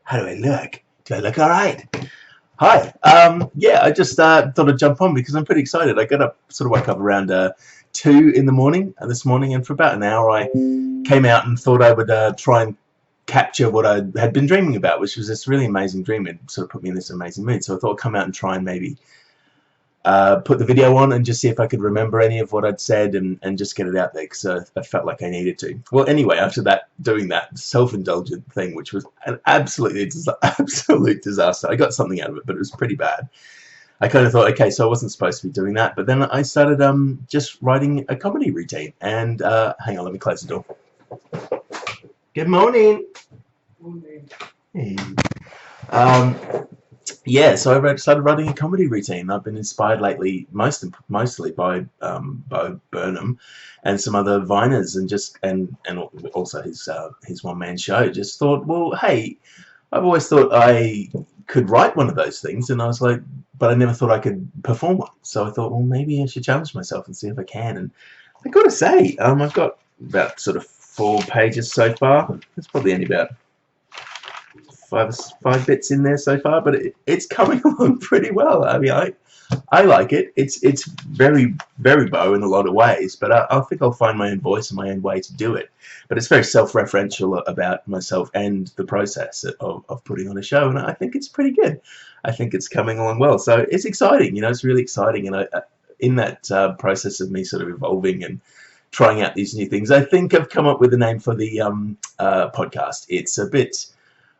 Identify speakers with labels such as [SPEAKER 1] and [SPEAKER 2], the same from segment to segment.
[SPEAKER 1] How do I look? Do I look all right? Hi. Yeah, I just thought I'd jump on because I'm pretty excited. I got up, sort of woke up around 2 in the morning this morning, and for about an hour I came out and thought I would try and capture what I had been dreaming about, which was this really amazing dream. It sort of put me in this amazing mood. So I thought I'd come out and try and maybe put the video on and just see if I could remember any of what I'd said and just get it out there, because I felt like I needed to. Well, anyway, after doing that self-indulgent thing, which was an absolute disaster. I got something out of it, but it was pretty bad. I kind of thought, okay, so I wasn't supposed to be doing that, but then I started just writing a comedy routine. And hang on, let me close the door. Good morning. Morning. Hey. Yeah, so I started writing a comedy routine. I've been inspired lately, mostly by Bo Burnham and some other Viners, and also his one-man show. Just thought, well, hey, I've always thought I could write one of those things, and I was like, but I never thought I could perform one. So I thought, well, maybe I should challenge myself and see if I can. And I got to say, I've got about sort of 4 pages so far. It's probably only about five bits in there so far, but it's coming along pretty well. I mean, I like it. It's very, very Bo in a lot of ways, but I think I'll find my own voice and my own way to do it. But it's very self-referential about myself and the process of putting on a show, and I think it's pretty good. I think it's coming along well, so it's exciting. You know, it's really exciting, and in that process of me sort of evolving and trying out these new things, I think I've come up with a name for the podcast. It's a bit,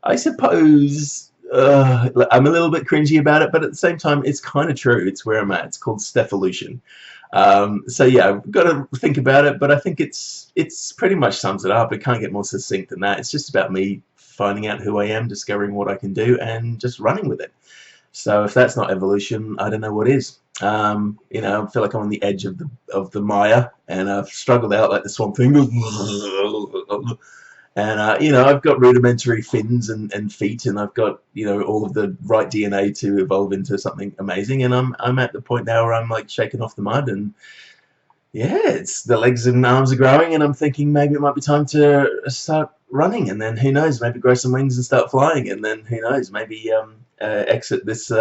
[SPEAKER 1] I suppose, I'm a little bit cringy about it, but at the same time, it's kind of true. It's where I'm at. It's called Stefolution. So yeah, I've got to think about it, but I think it's pretty much sums it up. It can't get more succinct than that. It's just about me finding out who I am, discovering what I can do, and just running with it. So if that's not evolution, I don't know what is. You know, I feel like I'm on the edge of the mire, and I've struggled out like the Swamp Thing. And, you know, I've got rudimentary fins and feet, and I've got, you know, all of the right DNA to evolve into something amazing. And I'm at the point now where I'm like shaking off the mud, and yeah, it's the legs and arms are growing, and I'm thinking maybe it might be time to start running, and then who knows, maybe grow some wings and start flying, and then who knows, maybe exit this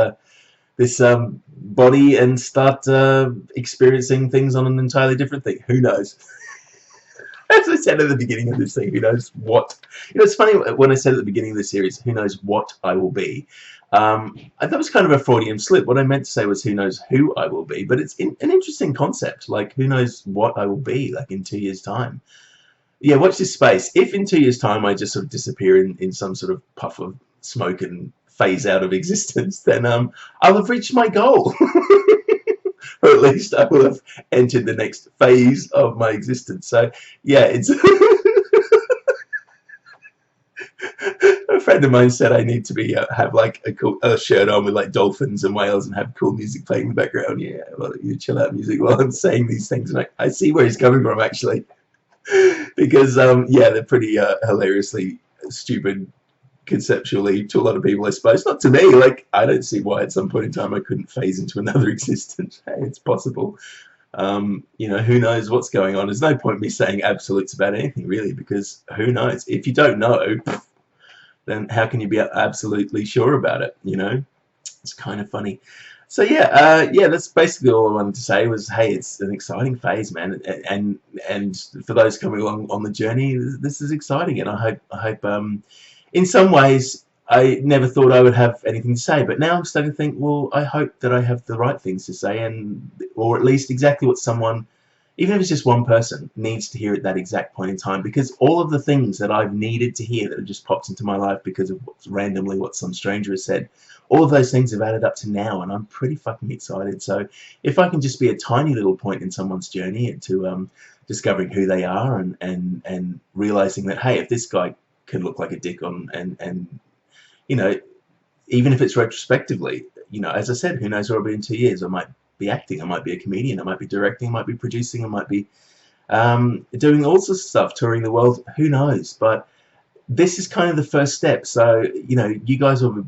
[SPEAKER 1] body and start experiencing things on an entirely different thing. Who knows? As I said at the beginning of this thing, who knows what? You know, it's funny when I said at the beginning of the series, who knows what I will be. That was kind of a Freudian slip. What I meant to say was who knows who I will be, but it's an interesting concept. Like, who knows what I will be, like, in 2 years' time. Yeah, watch this space. If in 2 years' time I just sort of disappear in some sort of puff of smoke and phase out of existence, then I'll have reached my goal. Or at least I will have entered the next phase of my existence. So, yeah, it's... A friend of mine said I need to be have like a cool shirt on with like dolphins and whales and have cool music playing in the background. Yeah, well, you chill out music while I'm saying these things, and I see where he's coming from, actually. Because, yeah, they're pretty hilariously stupid conceptually to a lot of people, I suppose. Not to me. Like, I don't see why at some point in time I couldn't phase into another existence. Hey, it's possible. You know, who knows what's going on. There's no point me saying absolutes about anything, really, because who knows? If you don't know, then how can you be absolutely sure about it, you know? It's kind of funny. So yeah, yeah, that's basically all I wanted to say was, hey, it's an exciting phase, man, and for those coming along on the journey, this is exciting, and I hope in some ways, I never thought I would have anything to say, but now I'm starting to think, well, I hope that I have the right things to say, or at least exactly what someone, even if it's just one person, needs to hear at that exact point in time, because all of the things that I've needed to hear that have just popped into my life because of randomly what some stranger has said, all of those things have added up to now, and I'm pretty fucking excited. So if I can just be a tiny little point in someone's journey to discovering who they are and realizing that, hey, if this guy can look like a dick and you know, even if it's retrospectively, you know, as I said, who knows where I'll be in 2 years. I might be acting, I might be a comedian, I might be directing, I might be producing, I might be doing all sorts of stuff, touring the world, who knows. But this is kind of the first step, so, you know, you guys will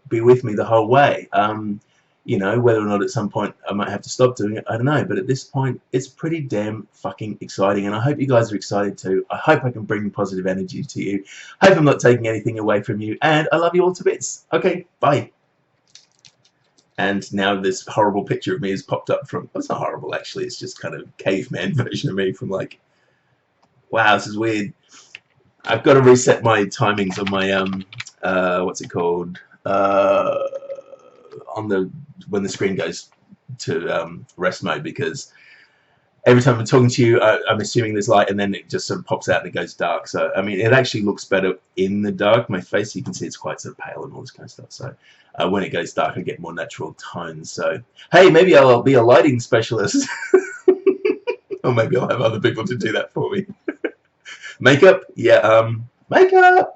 [SPEAKER 1] be with me the whole way. You know, whether or not at some point I might have to stop doing it, I don't know. But at this point, it's pretty damn fucking exciting. And I hope you guys are excited too. I hope I can bring positive energy to you. Hope I'm not taking anything away from you. And I love you all to bits. Okay, bye. And now this horrible picture of me has popped up from... Well, it's not horrible, actually. It's just kind of caveman version of me from like... Wow, this is weird. I've got to reset my timings on my... what's it called? On the... When the screen goes to rest mode, because every time I'm talking to you, I'm assuming there's light, and then it just sort of pops out and it goes dark. So, I mean, it actually looks better in the dark. My face, you can see it's quite sort of pale and all this kind of stuff. So, when it goes dark, I get more natural tones. So, hey, maybe I'll be a lighting specialist. Or maybe I'll have other people to do that for me. Makeup? Yeah, makeup!